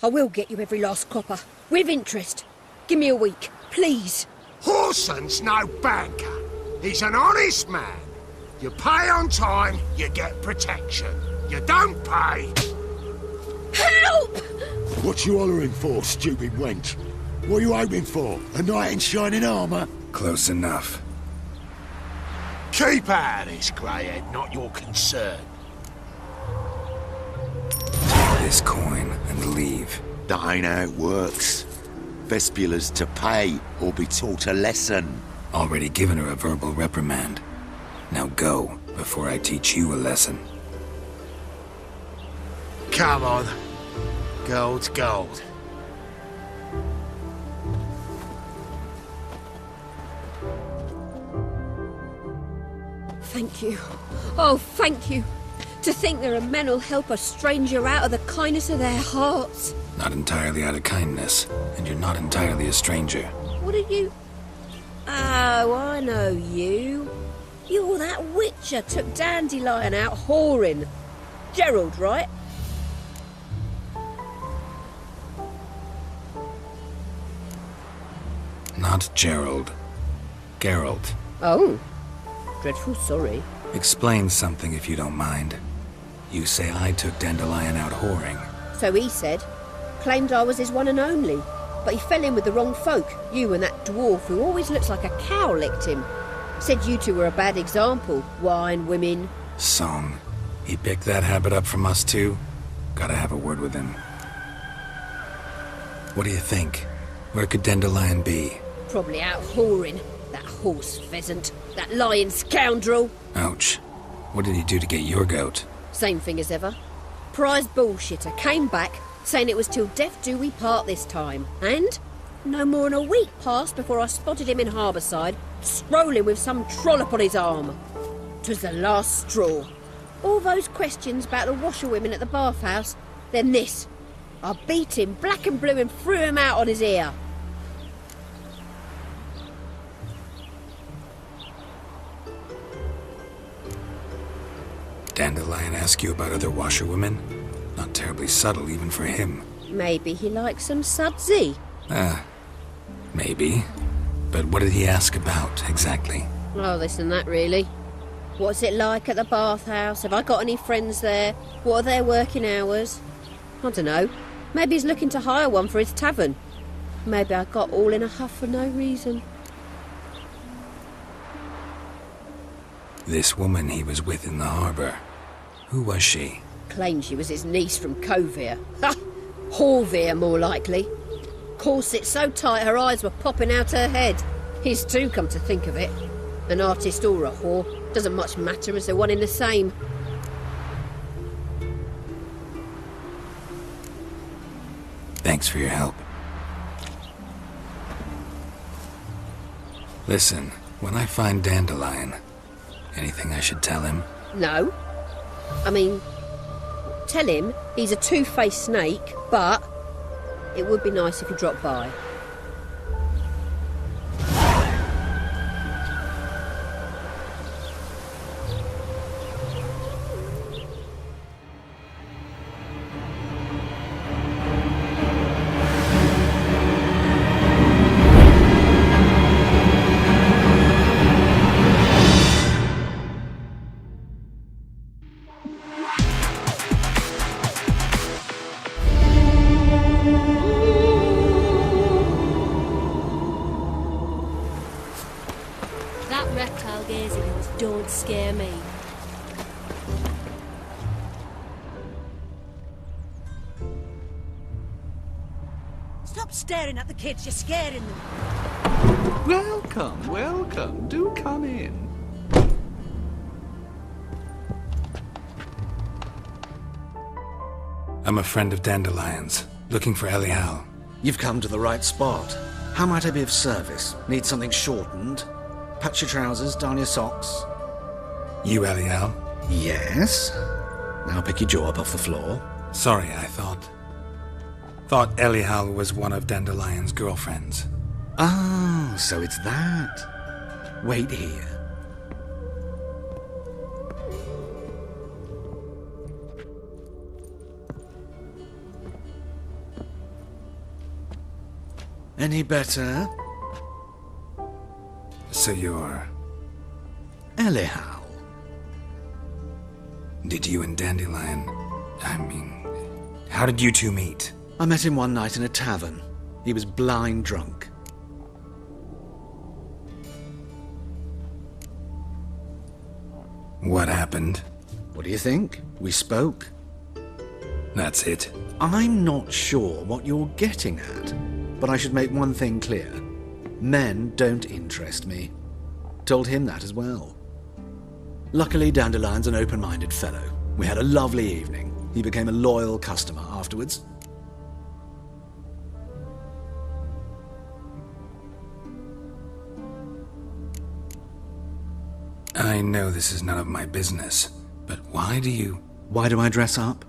I will get you every last copper, with interest. Give me a week, please. Horson's no banker. He's an honest man. You pay on time, you get protection. You don't pay... Help! What you hollering for, stupid wench? What are you hoping for? A knight in shining armour? Close enough. Keep out of this, greyhead, not your concern. Take this coin and leave. That ain't how it works. Vespula's to pay or be taught a lesson. Already given her a verbal reprimand. Now go, before I teach you a lesson. Come on. Gold's gold. Thank you. Oh, thank you. To think there are men who'll help a stranger out of the kindness of their hearts. Not entirely out of kindness, and you're not entirely a stranger. What are you... Oh, I know you. You're that witcher took Dandelion out whoring. Gerald, right? Not Gerald. Geralt. Oh. Dreadful sorry. Explain something if you don't mind. You say I took Dandelion out whoring. So he said. Claimed I was his one and only. But he fell in with the wrong folk. You and that dwarf who always looks like a cow licked him. Said you two were a bad example. Wine, women. Song. He picked that habit up from us too? Gotta have a word with him. What do you think? Where could Dandelion be? Probably out whoring. That horse pheasant. That lying scoundrel. Ouch. What did he do to get your goat? Same thing as ever. Prize bullshitter came back saying it was till death do we part this time. And no more than a week passed before I spotted him in Harbourside, strolling with some trollop on his arm. 'Twas the last straw. All those questions about the washerwomen at the bathhouse, then this. I beat him black and blue and threw him out on his ear. Dandelion ask you about other washerwomen? Not terribly subtle even for him. Maybe he likes some sudsy. Maybe. But what did he ask about, exactly? Oh, this and that, really. What's it like at the bathhouse? Have I got any friends there? What are their working hours? I don't know. Maybe he's looking to hire one for his tavern. Maybe I got all in a huff for no reason. This woman he was with in the harbour. Who was she? Claimed she was his niece from Kovir. Ha! Horvir, more likely. Corset so tight her eyes were popping out her head. His too, come to think of it. An artist or a whore. Doesn't much matter as they're one in the same. Thanks for your help. Listen, when I find Dandelion, anything I should tell him? No. I mean, tell him he's a two-faced snake, but it would be nice if he dropped by. Don't scare me. Stop staring at the kids, you're scaring them. Welcome, welcome. Do come in. I'm a friend of Dandelion's, looking for Elial. You've come to the right spot. How might I be of service? Need something shortened? Patch your trousers, darn your socks. You, Elial? Yes? Now pick your jaw up off the floor. Sorry, I thought Elial was one of Dandelion's girlfriends. Oh, so it's that. Wait here. Any better? So you're... Elihow. Did you and Dandelion... how did you two meet? I met him one night in a tavern. He was blind drunk. What happened? What do you think? We spoke. That's it. I'm not sure what you're getting at, but I should make one thing clear. Men don't interest me. Told him that as well. Luckily, Dandelion's an open-minded fellow. We had a lovely evening. He became a loyal customer afterwards. I know this is none of my business, but why do you... Why do I dress up?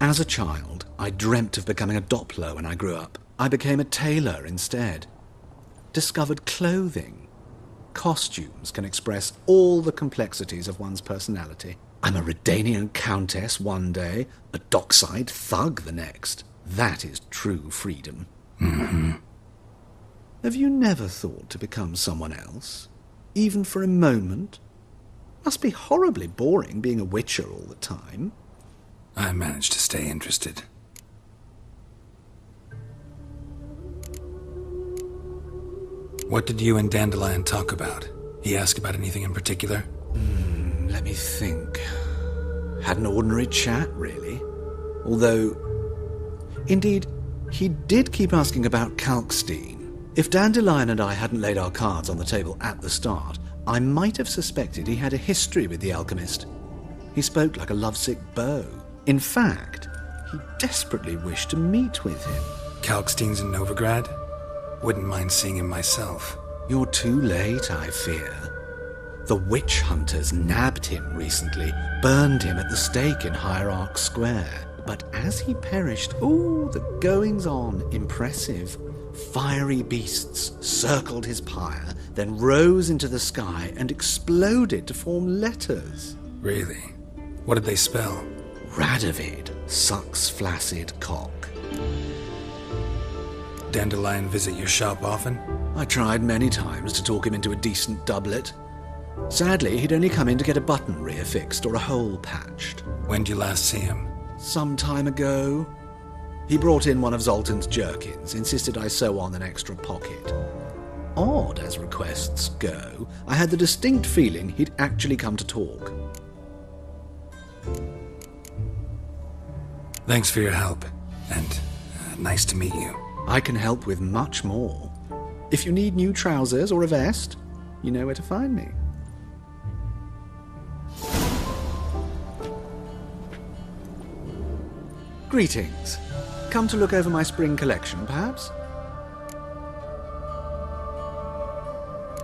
As a child, I dreamt of becoming a Doppler when I grew up. I became a tailor instead. Discovered clothing. Costumes can express all the complexities of one's personality. I'm a Redanian countess one day, a dockside thug the next. That is true freedom. Mm-hmm. Have you never thought to become someone else? Even for a moment? Must be horribly boring being a witcher all the time. I managed to stay interested. What did you and Dandelion talk about? He asked about anything in particular? Let me think. Had an ordinary chat, really. Although, indeed, he did keep asking about Kalkstein. If Dandelion and I hadn't laid our cards on the table at the start, I might have suspected he had a history with the alchemist. He spoke like a lovesick beau. In fact, he desperately wished to meet with him. Kalkstein's in Novigrad? Wouldn't mind seeing him myself. You're too late, I fear. The witch hunters nabbed him recently, burned him at the stake in Hierarch Square. But as he perished, the goings-on, impressive. Fiery beasts circled his pyre, then rose into the sky and exploded to form letters. Really? What did they spell? Radovid sucks flaccid cock. Dandelion visit your shop often? I tried many times to talk him into a decent doublet. Sadly, he'd only come in to get a button reaffixed or a hole patched. When did you last see him? Some time ago. He brought in one of Zoltan's jerkins, insisted I sew on an extra pocket. Odd as requests go, I had the distinct feeling he'd actually come to talk. Thanks for your help, and nice to meet you. I can help with much more. If you need new trousers or a vest, you know where to find me. Greetings. Come to look over my spring collection, perhaps?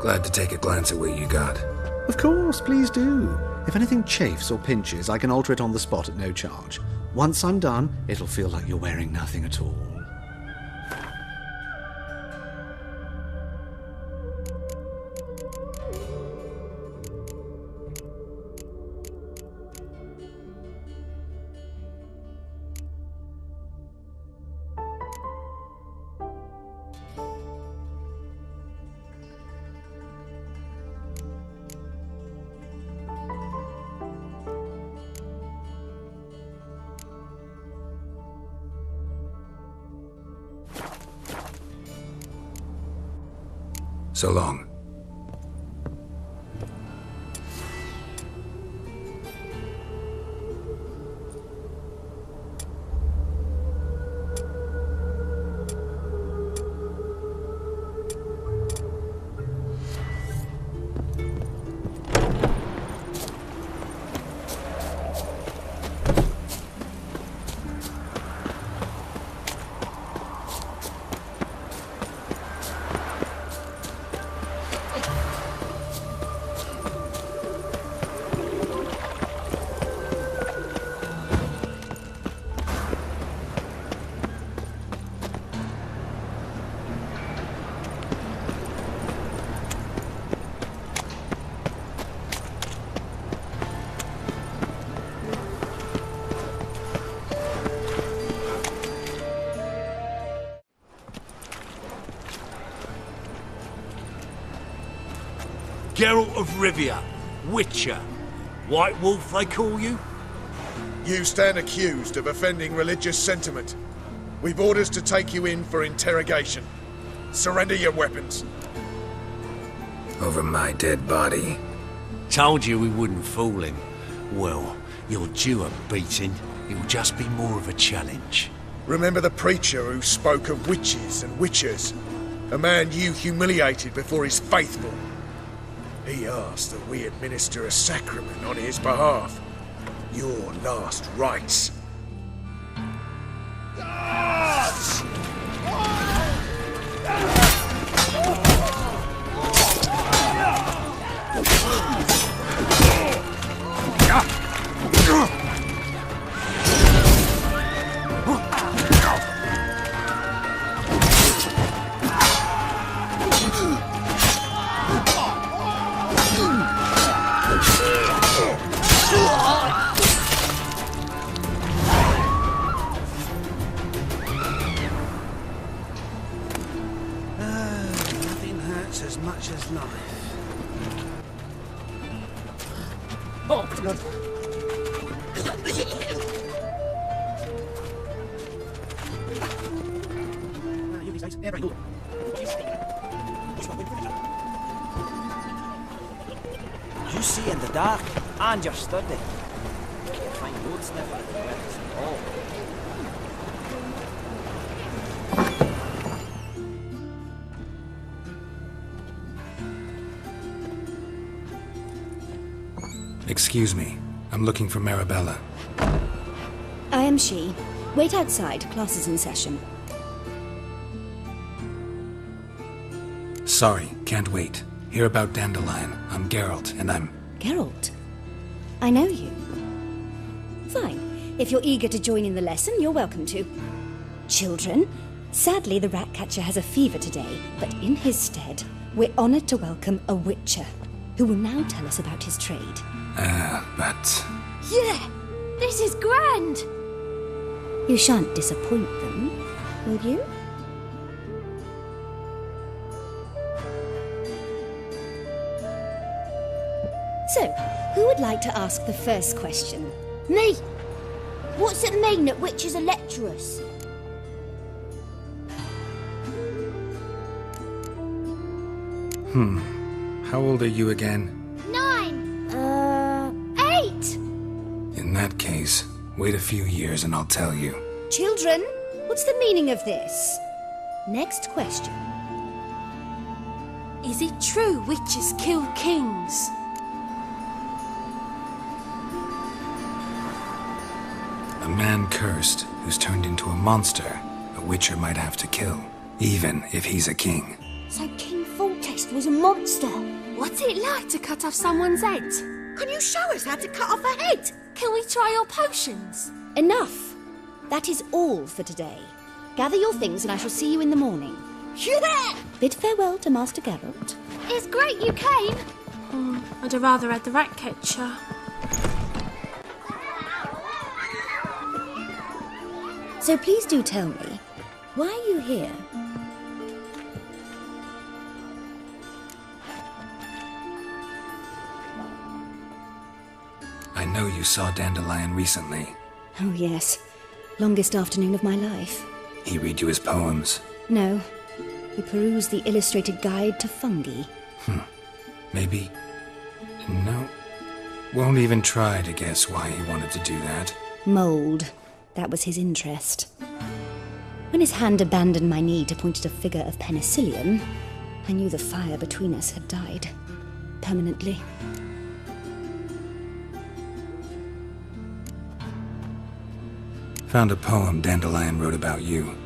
Glad to take a glance at what you got. Of course, please do. If anything chafes or pinches, I can alter it on the spot at no charge. Once I'm done, it'll feel like you're wearing nothing at all. So long. Geralt of Rivia, Witcher. White Wolf, they call you? You stand accused of offending religious sentiment. We've orders to take you in for interrogation. Surrender your weapons. Over my dead body. Told you we wouldn't fool him. Well, you're due a beating. It'll just be more of a challenge. Remember the preacher who spoke of witches and witchers? A man you humiliated before his faithful. He asked that we administer a sacrament on his behalf. Your last rites. Nothing hurts as much as life. Oh, God. You see in the dark, and you're sturdy. You find roads never works at all. Excuse me. I'm looking for Marabella. I am she. Wait outside. Class is in session. Sorry, can't wait. Hear about Dandelion. I'm Geralt, and I'm... Geralt? I know you. Fine. If you're eager to join in the lesson, you're welcome to. Children, sadly the Ratcatcher has a fever today, but in his stead, we're honored to welcome a Witcher, who will now tell us about his trade. But... Yeah, this is grand. You shan't disappoint them, will you? So, who would like to ask the first question? Me. What's it mean that witches are lecturers? How old are you again? 9. 8. In that case, wait a few years and I'll tell you. Children, what's the meaning of this? Next question. Is it true witches kill kings? A man cursed who's turned into a monster a Witcher might have to kill, even if he's a king. So King Foltest was a monster. What's it like to cut off someone's head? Can you show us how to cut off a head? Can we try your potions? Enough. That is all for today. Gather your things and I shall see you in the morning. Yeah! Bid farewell to Master Geralt. It's great you came. I'd have rather had the Ratcatcher. So please do tell me, why are you here? I know you saw Dandelion recently. Oh yes, longest afternoon of my life. He read you his poems. No, he perused the illustrated guide to fungi. Maybe... No. Won't even try to guess why he wanted to do that. Mold. That was his interest. When his hand abandoned my knee to point at a figure of penicillium, I knew the fire between us had died. Permanently. Found a poem Dandelion wrote about you.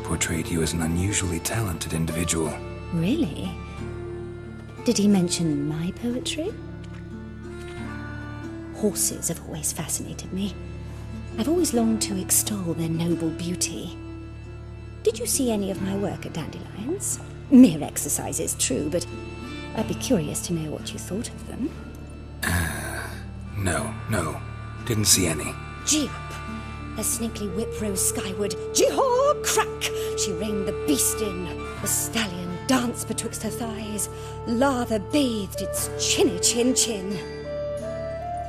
Portrayed you as an unusually talented individual. Really? Did he mention my poetry? Horses have always fascinated me. I've always longed to extol their noble beauty. Did you see any of my work at Dandelion's? Mere exercises, true, but I'd be curious to know what you thought of them. No. Didn't see any. Gee up! A snaky whip rose skyward. Jee-haw! Crack! She reined the beast in. The stallion dance betwixt her thighs, lather bathed its chinny chin chin.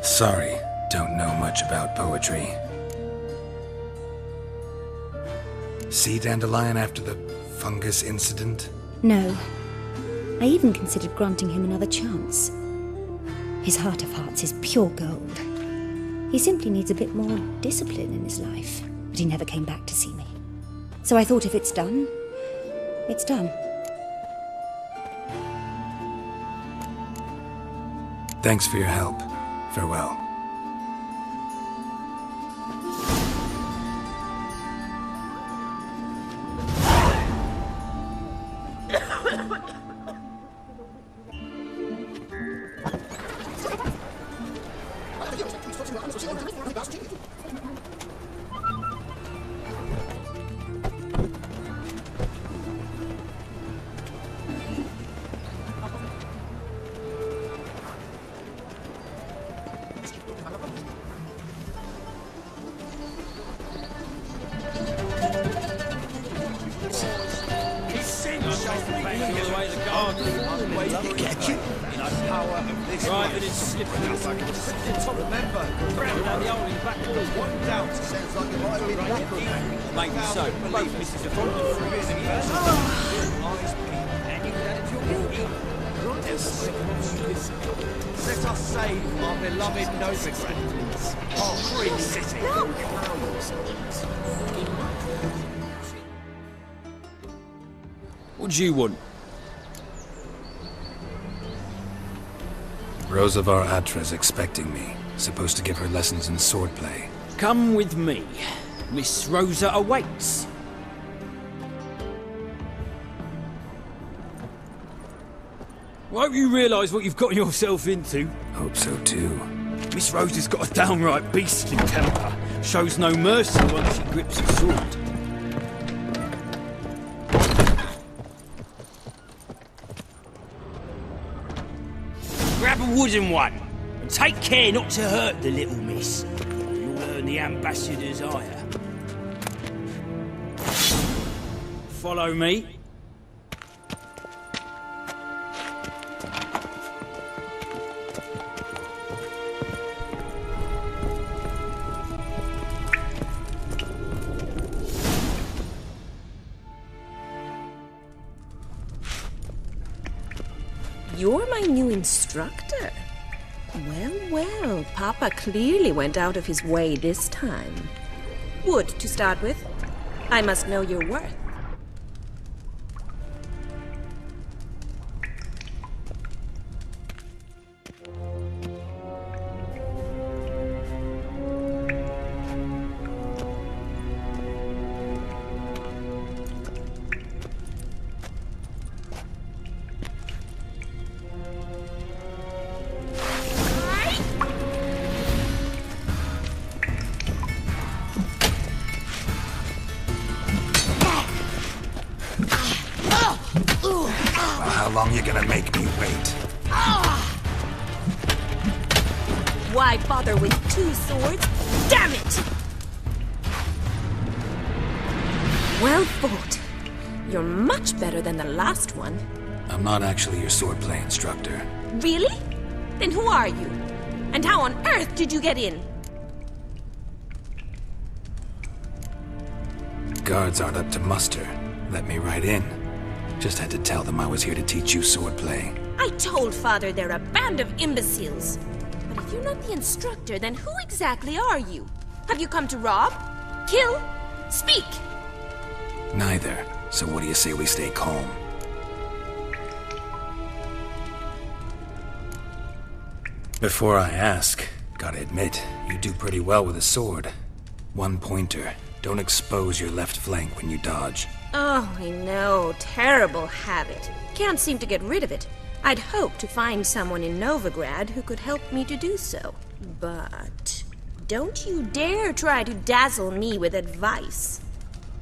Sorry, don't know much about poetry. See Dandelion after the fungus incident? No. I even considered granting him another chance. His heart of hearts is pure gold. He simply needs a bit more discipline in his life, but he never came back to see me. So I thought if it's done, it's done. Thanks for your help. Farewell. Let us save our beloved Novigrad, our free city. What do you want? Rosavar Atra's expecting me. Supposed to give her lessons in swordplay. Come with me. Miss Rosa awaits. Won't you realise what you've gotten yourself into? Hope so too. Miss Rosa's got a downright beastly temper. Shows no mercy once she grips a sword. Grab a wooden one, and take care not to hurt the little miss. You'll earn the ambassador's ire. Follow me. You're my new instructor. Well, well, Papa clearly went out of his way this time. Wood, to start with. I must know your worth. How long you gonna make me wait? Why bother with two swords? Damn it! Well fought. You're much better than the last one. I'm not actually your swordplay instructor. Really? Then who are you? And how on earth did you get in? Guards aren't up to muster. Let me right in. Just had to tell them I was here to teach you swordplay. I told Father they're a band of imbeciles. But if you're not the instructor, then who exactly are you? Have you come to rob? Kill? Speak! Neither. So what do you say we stay calm? Before I ask, gotta admit, you do pretty well with a sword. One pointer. Don't expose your left flank when you dodge. Oh, I know. Terrible habit. Can't seem to get rid of it. I'd hoped to find someone in Novigrad who could help me to do so. But don't you dare try to dazzle me with advice.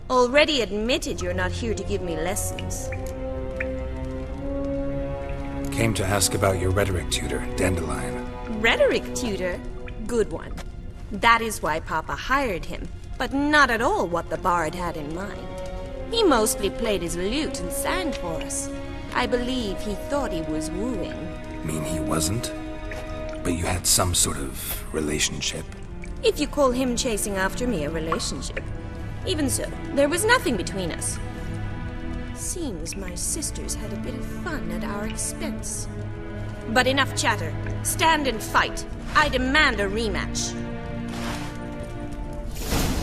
Already admitted you're not here to give me lessons. Came to ask about your rhetoric tutor, Dandelion. Rhetoric tutor? Good one. That is why Papa hired him, but not at all what the bard had in mind. He mostly played his lute and sang for us. I believe he thought he was wooing. Mean he wasn't? But you had some sort of relationship. If you call him chasing after me a relationship. Even so, there was nothing between us. Seems my sisters had a bit of fun at our expense. But enough chatter. Stand and fight. I demand a rematch.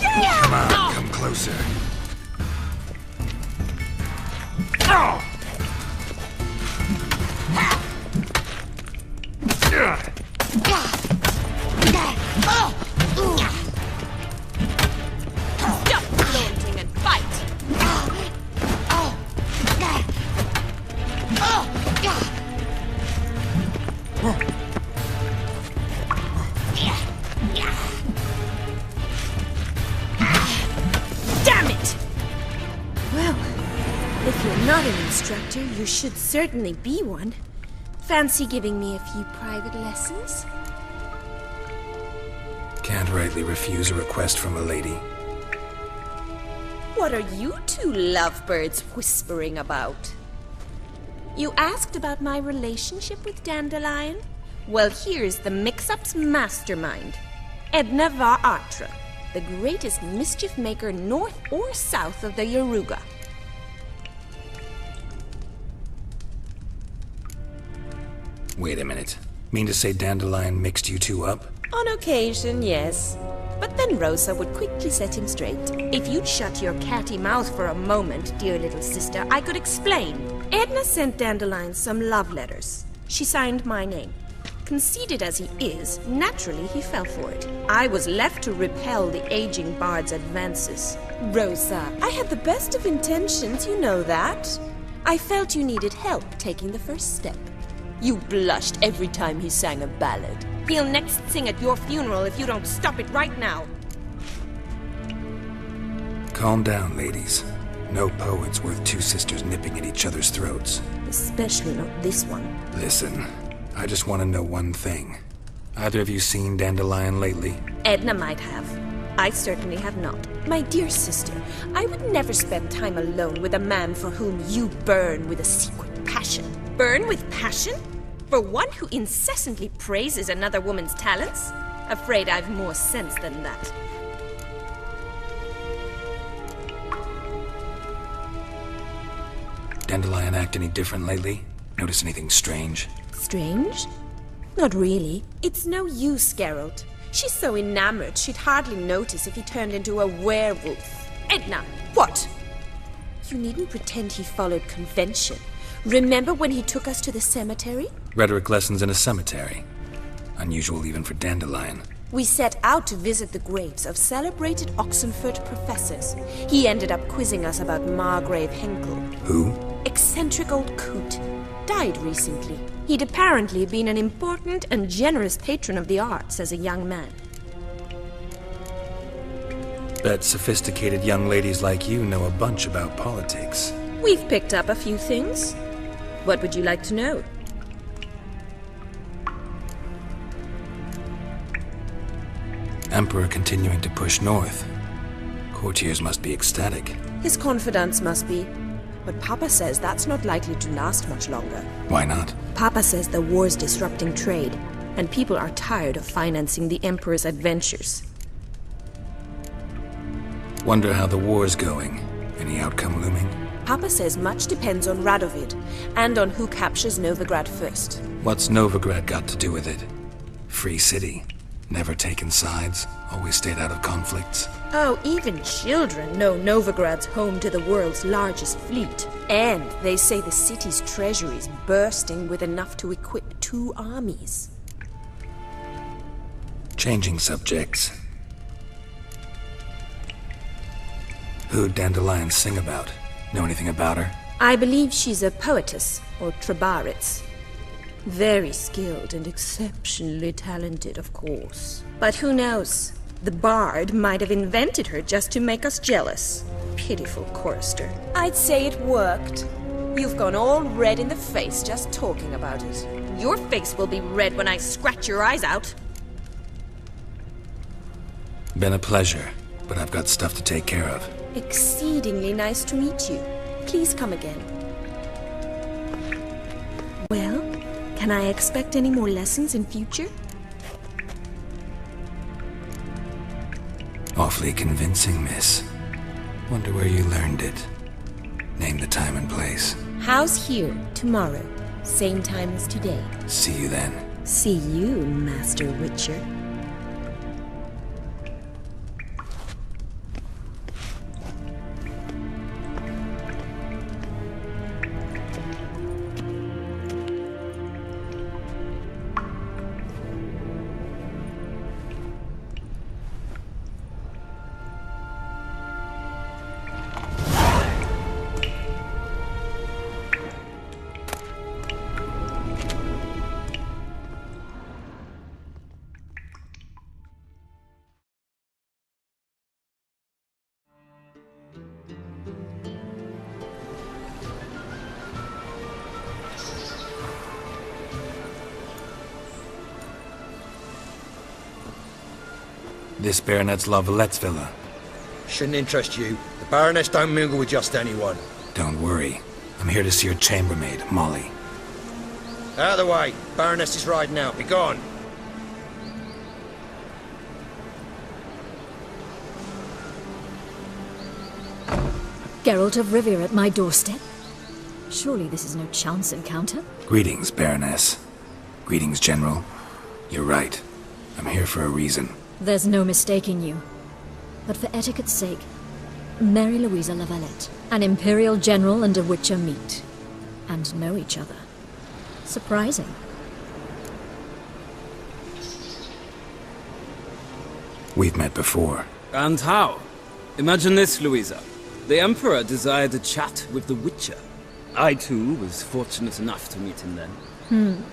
Come on, come closer. Stop flaunting and fight! Damn it! Well, if you're not an instructor, you should certainly be one. Fancy giving me a few private lessons? Can't rightly refuse a request from a lady. What are you two lovebirds whispering about? You asked about my relationship with Dandelion? Well, here's the mix-up's mastermind. Edna var Atra, the greatest mischief maker north or south of the Yaruga. Wait a minute. Mean to say Dandelion mixed you two up? On occasion, yes. But then Rosa would quickly set him straight. If you'd shut your catty mouth for a moment, dear little sister, I could explain. Edna sent Dandelion some love letters. She signed my name. Conceited as he is, naturally he fell for it. I was left to repel the aging bard's advances. Rosa, I had the best of intentions, you know that. I felt you needed help taking the first step. You blushed every time he sang a ballad. He'll next sing at your funeral if you don't stop it right now. Calm down, ladies. No poet's worth two sisters nipping at each other's throats. Especially not this one. Listen, I just want to know one thing. Either of you seen Dandelion lately? Edna might have. I certainly have not. My dear sister, I would never spend time alone with a man for whom you burn with a secret passion. Burn with passion? For one who incessantly praises another woman's talents? Afraid I've more sense than that. Dandelion act any different lately? Notice anything strange? Strange? Not really. It's no use, Geralt. She's so enamored she'd hardly notice if he turned into a werewolf. Edna! What? You needn't pretend he followed convention. Remember when he took us to the cemetery? Rhetoric lessons in a cemetery. Unusual even for Dandelion. We set out to visit the graves of celebrated Oxenford professors. He ended up quizzing us about Margrave Henkel. Who? Eccentric old coot. Died recently. He'd apparently been an important and generous patron of the arts as a young man. Bet sophisticated young ladies like you know a bunch about politics. We've picked up a few things. What would you like to know? Emperor continuing to push north. Courtiers must be ecstatic. His confidants must be. But Papa says that's not likely to last much longer. Why not? Papa says the war's disrupting trade, and people are tired of financing the Emperor's adventures. Wonder how the war's going. Any outcome looming? Papa says much depends on Radovid, and on who captures Novigrad first. What's Novigrad got to do with it? Free city. Never taken sides. Always stayed out of conflicts. Oh, even children know Novigrad's home to the world's largest fleet. And they say the city's treasury's bursting with enough to equip 2 armies. Changing subjects. Who'd Dandelion sing about? Know anything about her? I believe she's a poetess, or Trebaritz. Very skilled and exceptionally talented, of course. But who knows? The bard might have invented her just to make us jealous. Pitiful chorister. I'd say it worked. You've gone all red in the face just talking about it. Your face will be red when I scratch your eyes out. Been a pleasure, but I've got stuff to take care of. Exceedingly nice to meet you. Please come again. Can I expect any more lessons in future? Awfully convincing, miss. Wonder where you learned it. Name the time and place. House here, tomorrow. Same time as today. See you then. See you, Master Witcher. This Baronet's Lavalettes villa. Shouldn't interest you. The Baroness don't mingle with just anyone. Don't worry. I'm here to see your chambermaid, Molly. Out of the way. Baroness is riding out. Be gone. Geralt of Rivia at my doorstep? Surely this is no chance encounter? Greetings, Baroness. Greetings, General. You're right. I'm here for a reason. There's no mistaking you. But for etiquette's sake, Mary Louisa Lavalette, an Imperial General and a Witcher meet. And know each other. Surprising. We've met before. And how? Imagine this, Louisa. The Emperor desired a chat with the Witcher. I, too, was fortunate enough to meet him then.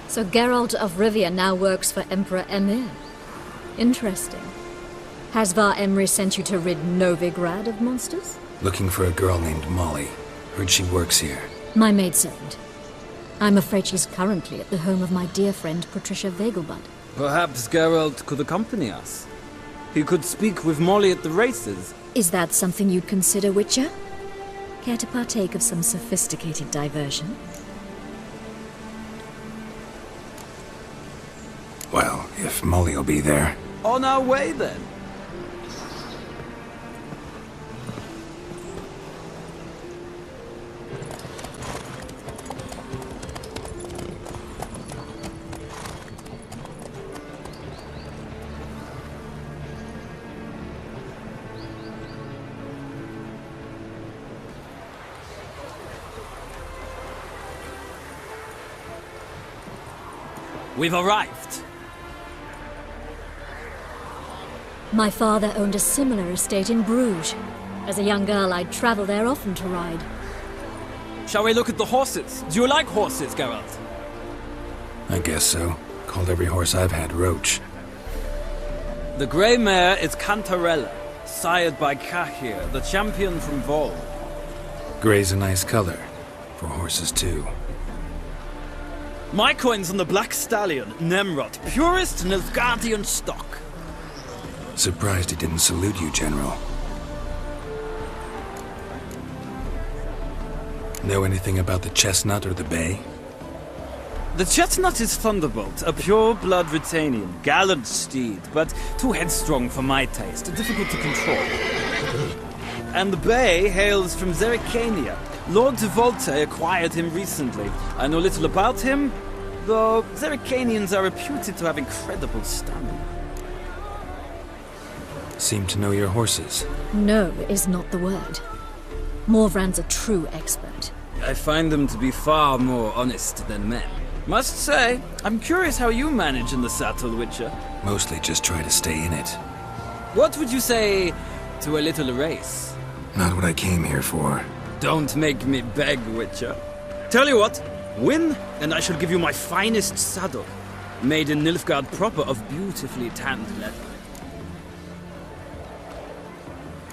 So Geralt of Rivia now works for Emperor Emir. Interesting. Has Var Emry sent you to rid Novigrad of monsters? Looking for a girl named Molly. Heard she works here. My maidservant. I'm afraid she's currently at the home of my dear friend Patricia Vegelbud. Perhaps Geralt could accompany us. He could speak with Molly at the races. Is that something you'd consider, Witcher? Care to partake of some sophisticated diversion? Well, if Molly'll be there. On our way, then. We've arrived. My father owned a similar estate in Bruges. As a young girl, I'd travel there often to ride. Shall we look at the horses? Do you like horses, Geralt? I guess so. Called every horse I've had Roach. The grey mare is Cantarella, sired by Cahir, the champion from Vol. Grey's a nice color. For horses, too. My coin's on the Black Stallion, Nemrod, purest Nilfgaardian stock. Surprised he didn't salute you, General. Know anything about the Chestnut or the Bay? The Chestnut is Thunderbolt, a pure-blood Britannian, gallant steed, but too headstrong for my taste, difficult to control. And the Bay hails from Zerrikania. Lord de Volte acquired him recently. I know little about him, though Zerrikanians are reputed to have incredible stamina. Seem to know your horses. No is not the word. Morvran's a true expert. I find them to be far more honest than men. Must say, I'm curious how you manage in the saddle, Witcher. Mostly just try to stay in it. What would you say to a little race? Not what I came here for. Don't make me beg, Witcher. Tell you what, win, and I shall give you my finest saddle. Made in Nilfgaard proper of beautifully tanned leather.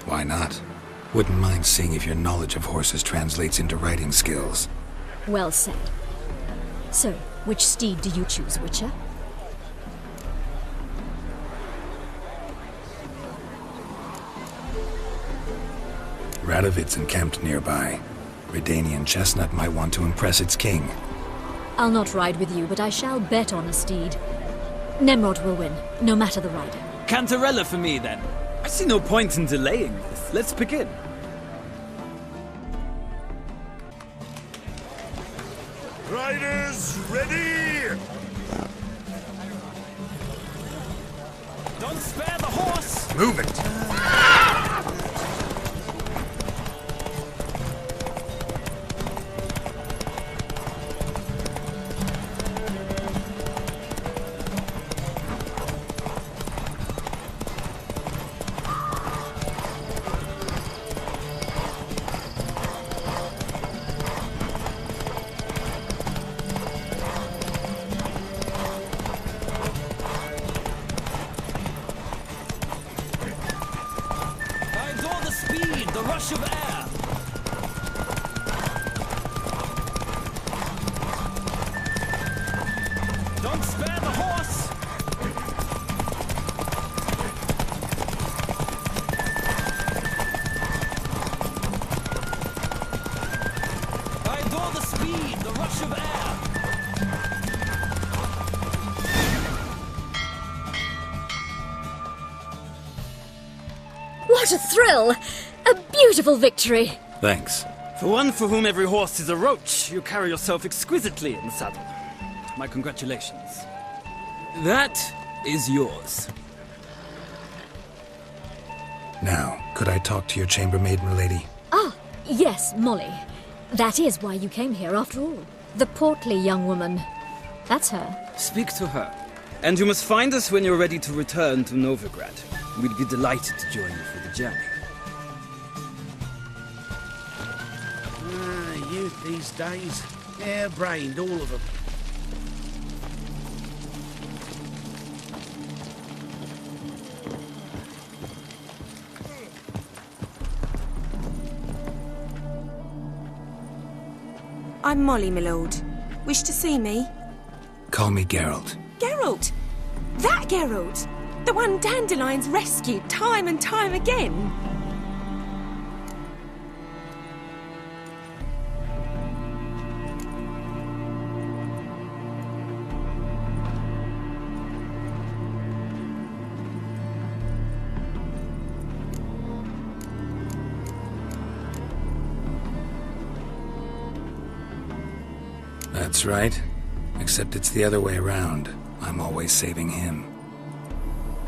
Why not? Wouldn't mind seeing if your knowledge of horses translates into riding skills. Well said. So, which steed do you choose, Witcher? Radovid's encamped nearby. Redanian Chestnut might want to impress its king. I'll not ride with you, but I shall bet on a steed. Nemrod will win, no matter the rider. Cantarella for me, then. I see no point in delaying this. Let's begin. Riders, ready! Don't spare the horse! Move it! Rush of air! Don't spare the horse! I adore the speed, the rush of air! What a thrill! A beautiful victory! Thanks. For one for whom every horse is a roach, you carry yourself exquisitely in the saddle. My congratulations. That is yours. Now, could I talk to your chambermaid, milady? Ah, yes, Molly. That is why you came here, after all. The portly young woman. That's her. Speak to her. And you must find us when you're ready to return to Novigrad. We'd be delighted to join you for the journey. Youth these days. Hair-brained, all of them. I'm Molly, my lord. Wish to see me? Call me Geralt. Geralt! That Geralt! The one Dandelion's rescued time and time again! That's right. Except it's the other way around. I'm always saving him.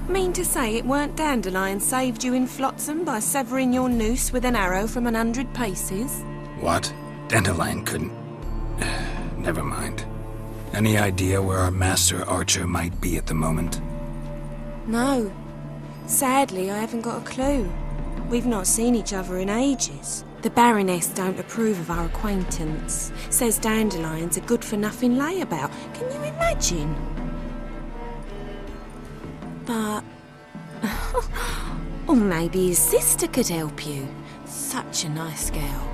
Mean to say it weren't Dandelion saved you in Flotsam by severing your noose with an arrow from 100 paces? What? Dandelion couldn't... Never mind. Any idea where our master archer might be at the moment? No. Sadly, I haven't got a clue. We've not seen each other in ages. The Baroness don't approve of our acquaintance. Says Dandelion's a good-for-nothing layabout. Can you imagine? But... or maybe his sister could help you. Such a nice girl.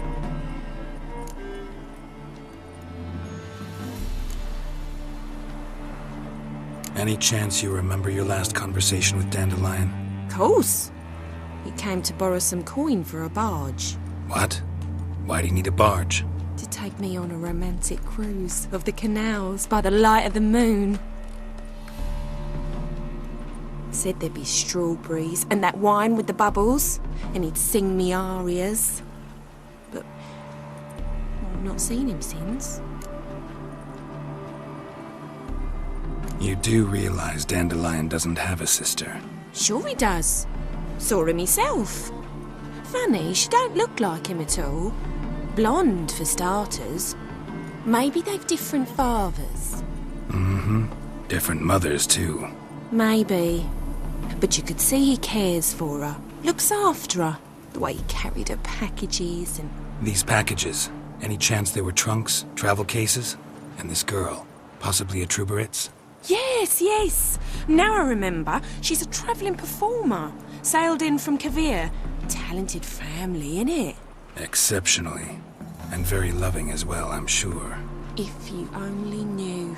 Any chance you remember your last conversation with Dandelion? Course. He came to borrow some coin for a barge. What? Why do you need a barge? To take me on a romantic cruise of the canals by the light of the moon. Said there'd be strawberries and that wine with the bubbles, and he'd sing me arias. But I've not seen him since. You do realize Dandelion doesn't have a sister? Sure he does. Saw him myself. Funny, she don't look like him at all. Blonde, for starters. Maybe they've different fathers. Mm-hmm. Different mothers, too. Maybe. But you could see he cares for her. Looks after her. The way he carried her packages and... These packages? Any chance they were trunks, travel cases? And this girl? Possibly a Truberitz? Yes, yes. Now I remember. She's a travelling performer. Sailed in from Kavir. Talented family, innit? Exceptionally. And very loving as well, I'm sure. If you only knew.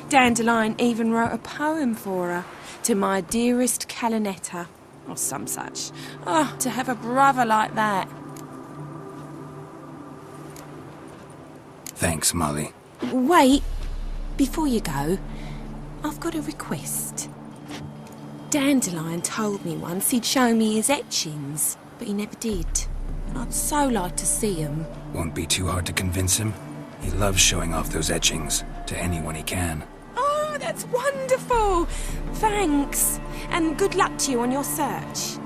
Dandelion even wrote a poem for her. To my dearest Calinetta. Or some such. Oh, to have a brother like that. Thanks, Molly. Wait. Before you go, I've got a request. Dandelion told me once he'd show me his etchings, but he never did. And I'd so like to see 'em. Won't be too hard to convince him. He loves showing off those etchings to anyone he can. Oh, that's wonderful! Thanks, and good luck to you on your search.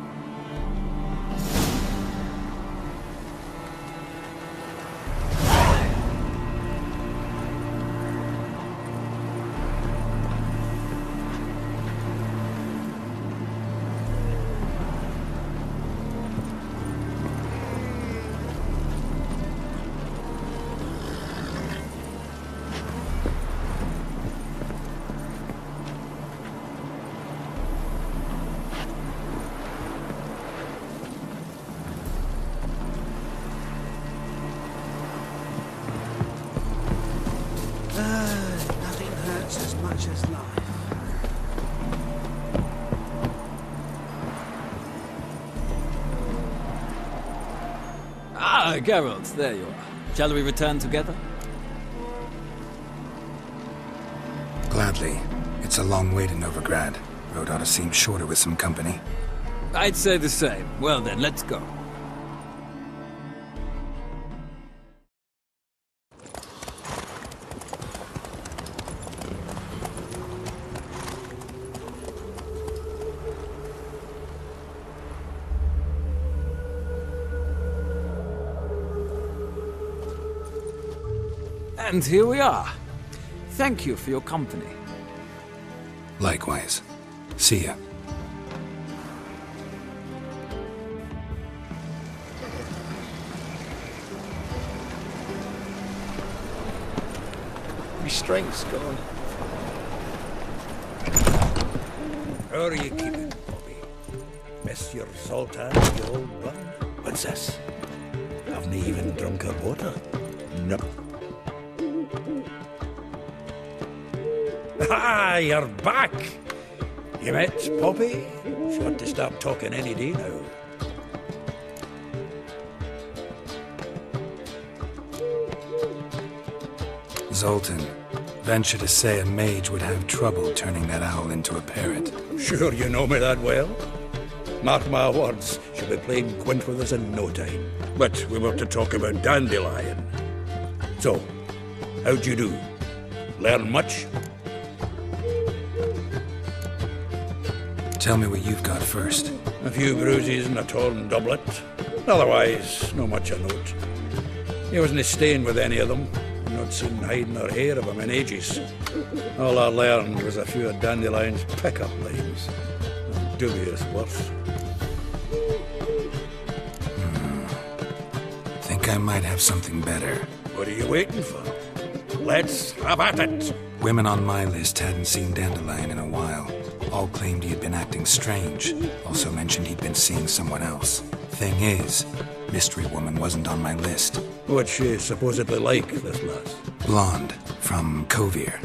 Nothing hurts as much as life. Ah, Geralt, there you are. Shall we return together? Gladly. It's a long way to Novigrad. Road ought to seem shorter with some company. I'd say the same. Well then, let's go. And here we are. Thank you for your company. Likewise. See ya. My strength's gone. How are you keeping, Bobby? Miss your Zoltan, the old one? What's this? Haven't even drunk her water? Nope. Ah, you're back! You met Poppy? She ought to stop talking any day now. Zoltan. Venture to say a mage would have trouble turning that owl into a parrot. Sure you know me that well? Mark my words, she'll be playing Gwent with us in no time. But we were to talk about Dandelion. So, how'd you do? Learn much? Tell me what you've got first. A few bruises and a torn doublet. Otherwise, no much a note. He wasn't staying with any of them. Not seen hiding or hair of him in ages. All I learned was a few of Dandelion's pick-up lines. Of dubious worth. Think I might have something better. What are you waiting for? Let's have at it! Women on my list hadn't seen Dandelion in a while. All claimed he had been acting strange. Also mentioned he'd been seeing someone else. Thing is, Mystery Woman wasn't on my list. What's she supposedly like, this lass? Blonde, from Kovir.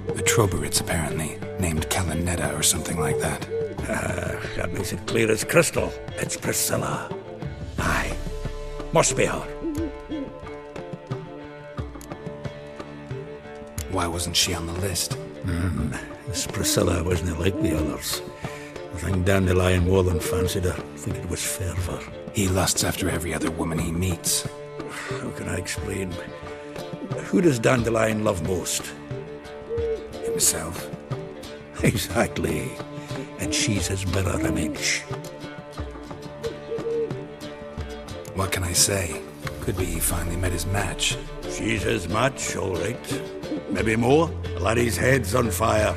A Troberitz, apparently, named Kalinetta or something like that. That makes it clear as crystal. It's Priscilla. Aye. Must be her. Why wasn't she on the list? This Priscilla wasn't like the others. I think Dandelion more than fancied her. I think it was fervour. He lusts after every other woman he meets. How can I explain? Who does Dandelion love most? Himself. Exactly. And she's his mirror image. What can I say? Could be he finally met his match. She's his match, all right. Maybe more. The laddie's head's on fire.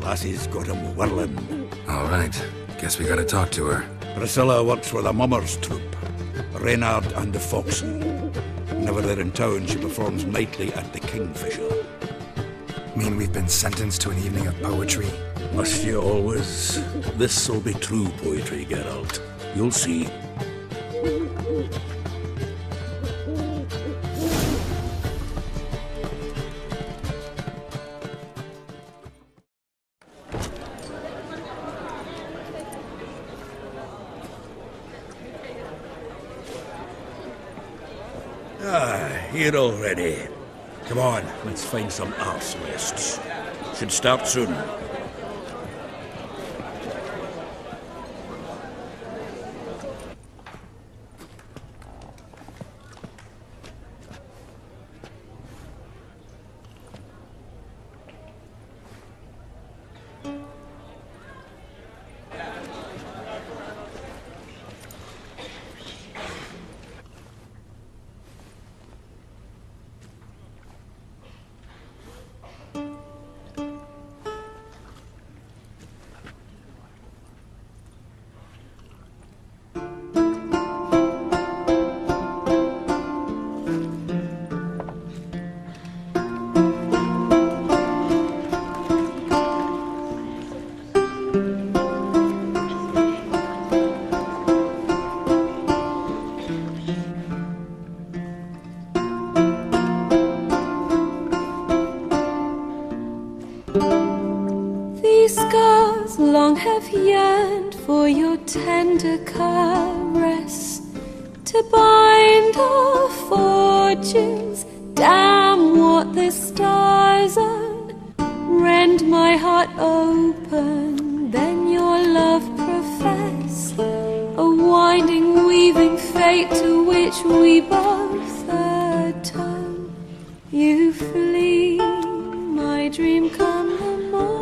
Lassie's got him whirling. All right. Guess we gotta talk to her. Priscilla works for the Mummers troupe. Reynard and the Foxen. Whenever they're in town, she performs nightly at the Kingfisher. Mean we've been sentenced to an evening of poetry? Must you always? This'll be true poetry, Geralt. You'll see. Here already. Come on, let's find some arse nests. Should start soon. Long have yearned for your tender caress, to bind our fortunes. Damn what the stars own. Rend my heart open, then your love profess. A winding, weaving fate to which we both atone. You flee, my dream come the morning.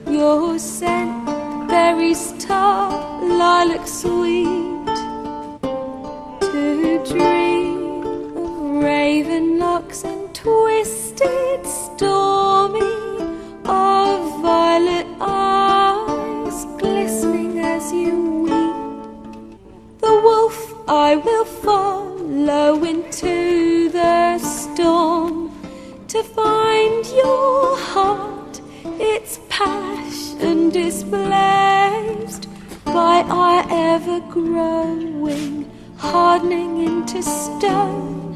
Your scent, berries tart, lilac sweet. To dream of raven locks and twisted, stormy, of violet eyes glistening as you weep. The wolf I will follow into the storm, to find your heart, its passion displaced by our ever-growing, hardening into stone.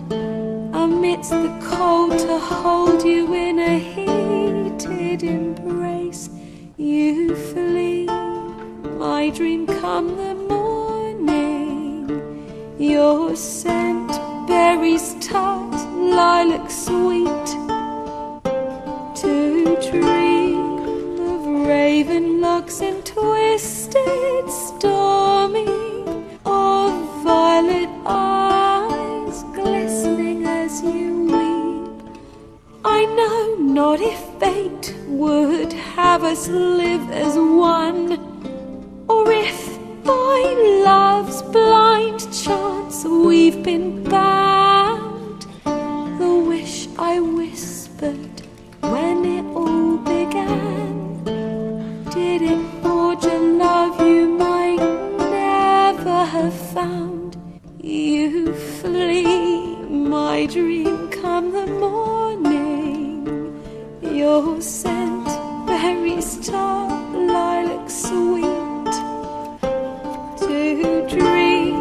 Amidst the cold, to hold you in a heated embrace. You flee, my dream come the morning. Your scent, berries tart, lilac sweet. To dream of raven locks and twisted, stormy, of violet eyes glistening as you weep. I know not if fate would have us live as one, or if by love's blind chance we've been bound. The wish I whispered when it all began, did it forge a love you might never have found? You flee, my dream come the morning. Your scent, berries tart, lilac sweet. To dream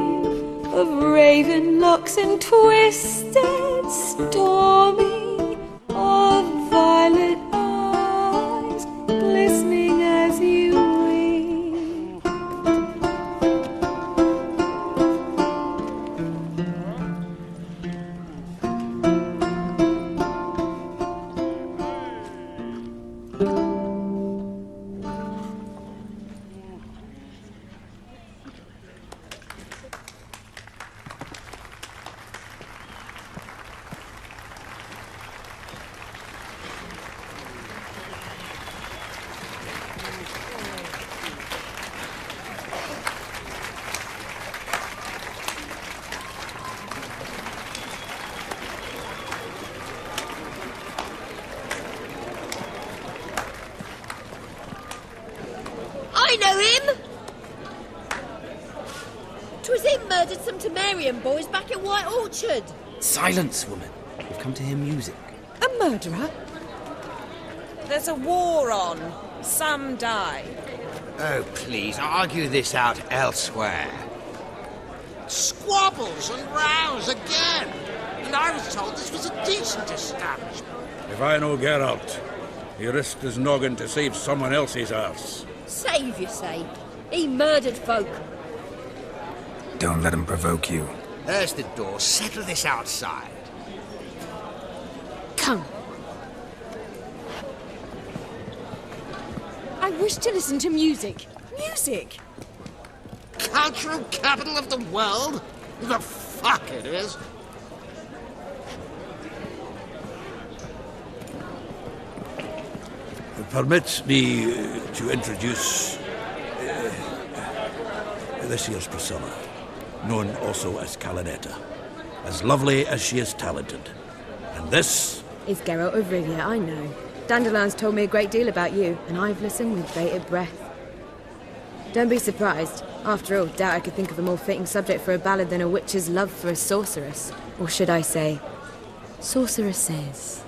of raven locks and twisted, stormy, of violet eyes glistening as you weep. I know him! 'Twas him murdered some Temerian boys back at White Orchard. Silence, woman. We've come to hear music. A murderer? There's a war on. Some die. Oh, please, argue this out elsewhere. Squabbles and rows again. And I was told this was a decent establishment. If I know Geralt, he risked his noggin to save someone else's arse. Save, you say? He murdered folk. Don't let him provoke you. There's the door. Settle this outside. Come. I wish to listen to music. Music! Cultural capital of the world? The fuck it is. Permit me to introduce this here's Priscilla, known also as Calinetta. As lovely as she is talented. And this is Geralt of Rivia, I know. Dandelion's told me a great deal about you, and I've listened with bated breath. Don't be surprised. After all, doubt I could think of a more fitting subject for a ballad than a witch's love for a sorceress. Or should I say, sorceresses.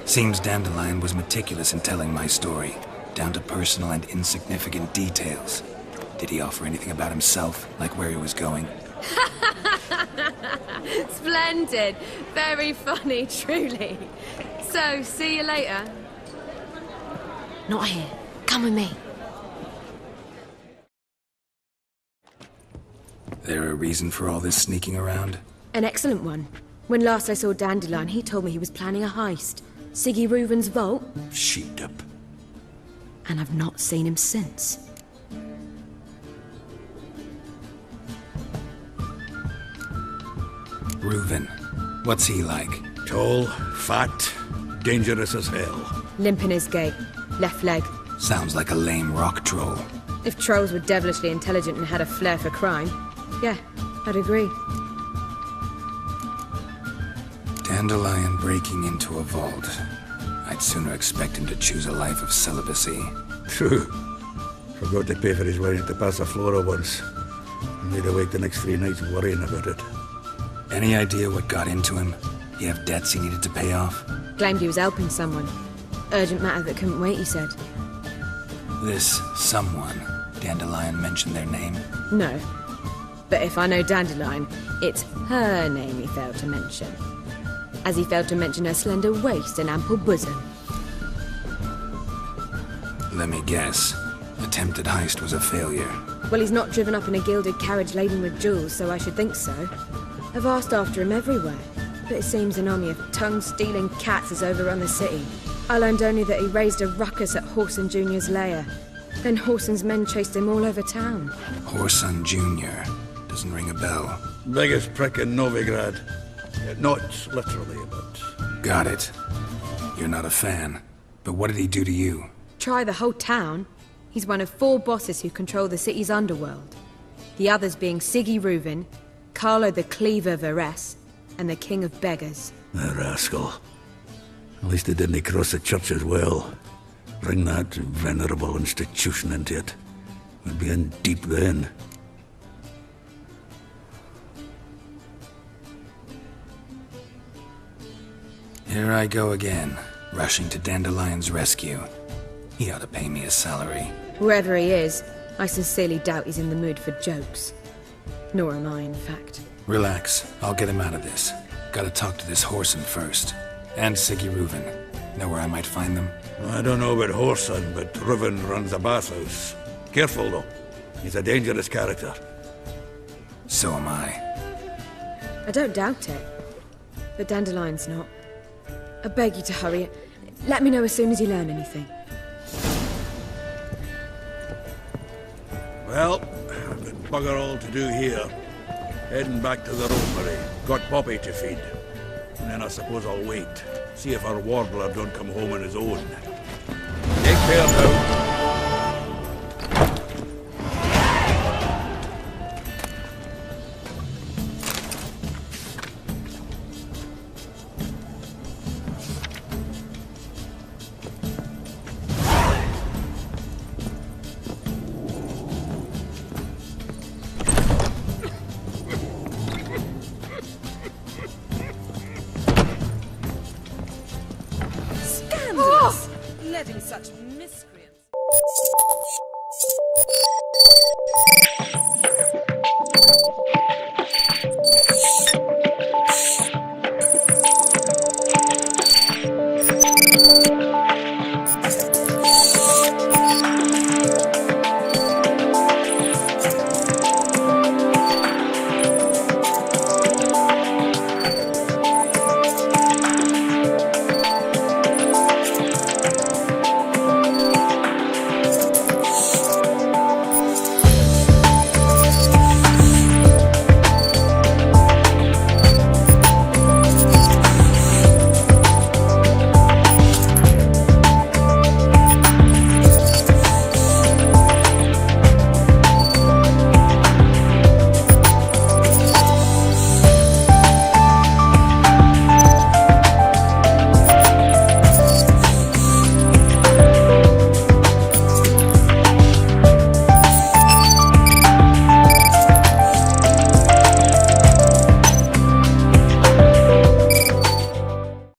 Seems Dandelion was meticulous in telling my story, down to personal and insignificant details. Did he offer anything about himself, like where he was going? Splendid. Very funny, truly. So, see you later. Not here. Come with me. There a reason for all this sneaking around? An excellent one. When last I saw Dandelion, he told me he was planning a heist. Siggy Reuven's vault. Sheepdip. And I've not seen him since. Reuven. What's he like? Tall, fat, dangerous as hell. Limp in his gait. Left leg. Sounds like a lame rock troll. If trolls were devilishly intelligent and had a flair for crime, yeah, I'd agree. Dandelion breaking into a vault. I'd sooner expect him to choose a life of celibacy. True. Forgot to pay for his wedding to Passaflora once. And made awake the next 3 nights worrying about it. Any idea what got into him? He have debts he needed to pay off? Claimed he was helping someone. Urgent matter that couldn't wait, he said. This someone, Dandelion mentioned their name? No. But if I know Dandelion, it's her name he failed to mention. As he failed to mention her slender waist and ample bosom. Let me guess. Attempted heist was a failure. Well, he's not driven up in a gilded carriage laden with jewels, so I should think so. I've asked after him everywhere, but it seems an army of tongue-stealing cats has overrun the city. I learned only that he raised a ruckus at Whoreson Jr.'s lair. Then Whoreson's men chased him all over town. Whoreson Jr. Doesn't ring a bell. Biggest prick in Novigrad. Not literally, but... Got it. You're not a fan. But what did he do to you? Try the whole town. He's one of 4 bosses who control the city's underworld. The others being Siggy Reuven, Carlo the Cleaver Varese, and the King of Beggars. The rascal. At least he didn't cross the church as well. Bring that venerable institution into it. We'd be in deep then. Here I go again, rushing to Dandelion's rescue. He ought to pay me a salary. Wherever he is, I sincerely doubt he's in the mood for jokes. Nor am I, in fact. Relax, I'll get him out of this. Gotta talk to this Whoreson first. And Siggy Reuven. Know where I might find them? I don't know about Whoreson, but Reuven runs a bathhouse. Careful, though. He's a dangerous character. So am I. I don't doubt it. But Dandelion's not. I beg you to hurry. Let me know as soon as you learn anything. Well, I've got bugger all to do here. Heading back to the rosemary. Got Poppy to feed. And then I suppose I'll wait. See if our warbler don't come home on his own. Take care now. Letting such